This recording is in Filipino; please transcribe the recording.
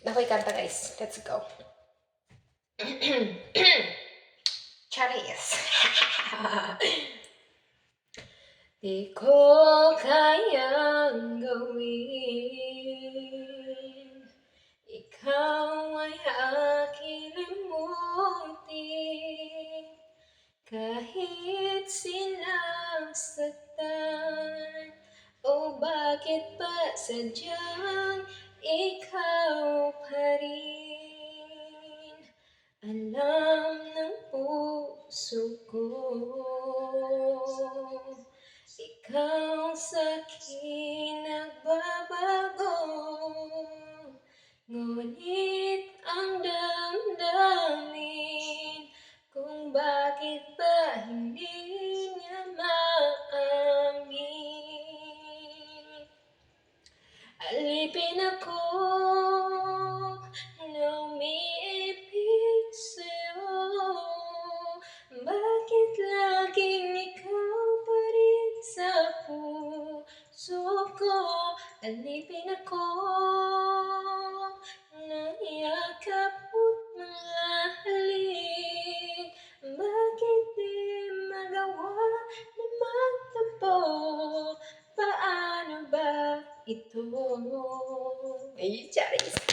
Ako'y kanta guys. Let's go. Charis. Di ko kayang gawin, ikaw ay aking limutin. Kahit sinasaktan, o bakit ba sadyang ikaw pa rin? Alam ng puso ko, ikaw sa'kin nagbabago. Ngunit ang damdamin kung bakit ba hindi niya maamin. Alipin ako na umiibig sa'yo. Bakit laging ikaw pa rin sa puso ko? Alipin ako ng yakap mo't mga halik. Bakit di magawa na magtampo? Paano ba ito? Ay, Charis!